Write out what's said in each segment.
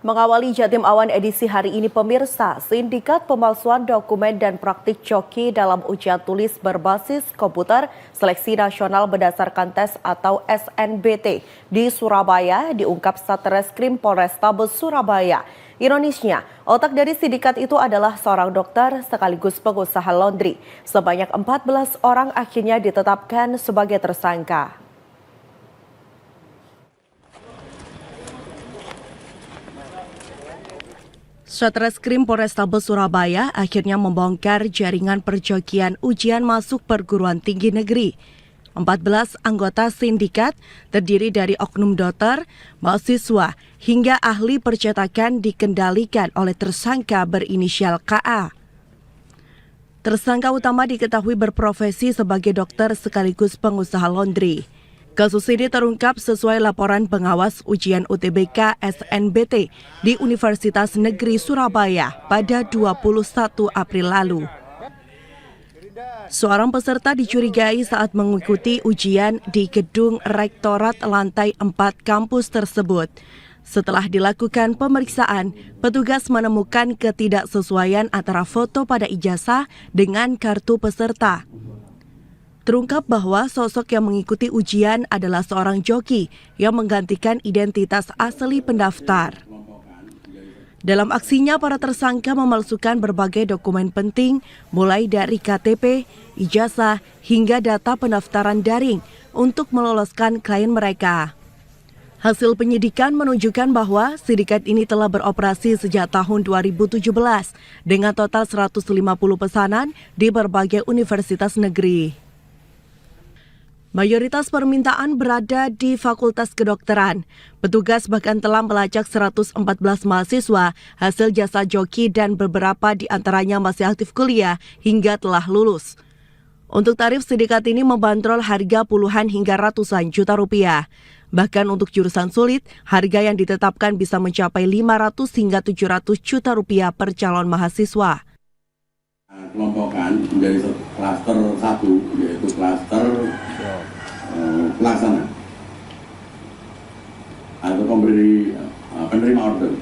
Mengawali Jatim Awan edisi hari ini pemirsa, sindikat pemalsuan dokumen dan praktik coki dalam ujian tulis berbasis komputer seleksi nasional berdasarkan tes atau SNBT di Surabaya diungkap Satreskrim Polrestabes Surabaya. Ironisnya, otak dari sindikat itu adalah seorang dokter sekaligus pengusaha laundry. Sebanyak 14 orang akhirnya ditetapkan sebagai tersangka. Satreskrim Polrestabes Surabaya akhirnya membongkar jaringan percokian ujian masuk perguruan tinggi negeri. 14 anggota sindikat terdiri dari oknum dokter, mahasiswa, hingga ahli percetakan dikendalikan oleh tersangka berinisial KA. Tersangka utama diketahui berprofesi sebagai dokter sekaligus pengusaha laundry. Kasus ini terungkap sesuai laporan pengawas ujian UTBK SNBT di Universitas Negeri Surabaya pada 21 April lalu. Seorang peserta dicurigai saat mengikuti ujian di gedung Rektorat lantai 4 kampus tersebut. Setelah dilakukan pemeriksaan, petugas menemukan ketidaksesuaian antara foto pada ijazah dengan kartu peserta. Terungkap bahwa sosok yang mengikuti ujian adalah seorang joki yang menggantikan identitas asli pendaftar. Dalam aksinya, para tersangka memalsukan berbagai dokumen penting, mulai dari KTP, ijazah, hingga data pendaftaran daring untuk meloloskan klien mereka. Hasil penyidikan menunjukkan bahwa sindikat ini telah beroperasi sejak tahun 2017 dengan total 150 pesanan di berbagai universitas negeri. Mayoritas permintaan berada di Fakultas Kedokteran. Petugas bahkan telah melacak 114 mahasiswa hasil jasa joki dan beberapa di antaranya masih aktif kuliah hingga telah lulus. Untuk tarif, sindikat ini membandrol harga puluhan hingga ratusan juta rupiah. Bahkan untuk jurusan sulit, harga yang ditetapkan bisa mencapai 500 hingga 700 juta rupiah per calon mahasiswa. Kelompokan menjadi klaster 1, yaitu klaster pelaksana atau penerima order,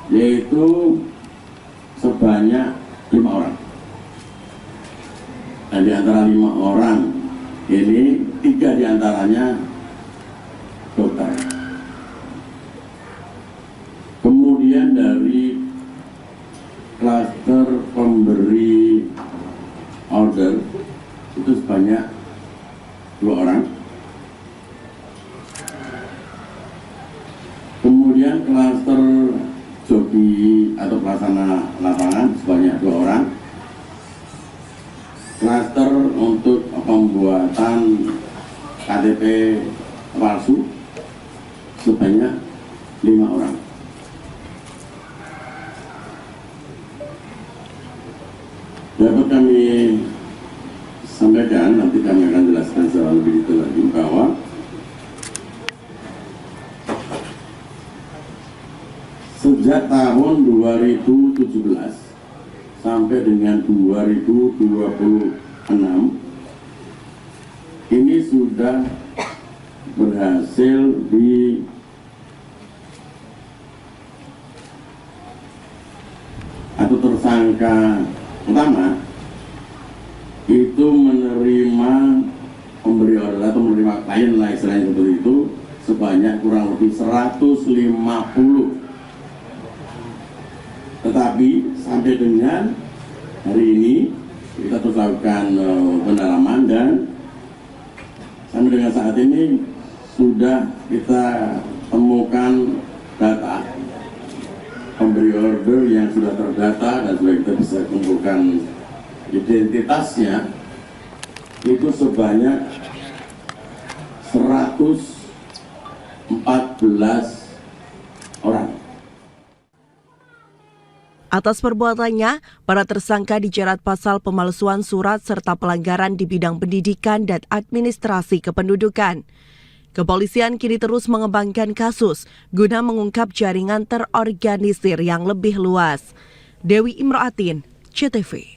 yaitu sebanyak 5 orang. Dan di antara 5 orang ini 3 diantaranya dokter. Kemudian dari klaster pemberi order itu sebanyak 2 orang. Kemudian klaster joki atau pelaksana lapangan sebanyak 2 orang. Klaster untuk pembuatan KTP palsu sebanyak 5 orang. Dapat kami sampaikan, nanti kami akan jelaskan secara lebih detail lagi, bahwa sejak tahun 2017 sampai dengan 2026 ini sudah berhasil di atau tersangka utama itu menerima pemberi order atau menerima klien lah istilahnya seperti itu sebanyak kurang lebih 150. Tetapi sampai dengan hari ini kita terus lakukan pendalaman dan sampai dengan saat ini sudah kita temukan data pemberi order yang sudah terdata dan sudah kita bisa kumpulkan identitasnya itu sebanyak 114 orang. Atas perbuatannya, para tersangka dijerat pasal pemalsuan surat serta pelanggaran di bidang pendidikan dan administrasi kependudukan. Kepolisian kini terus mengembangkan kasus guna mengungkap jaringan terorganisir yang lebih luas. Dewi Imroatin, CTV.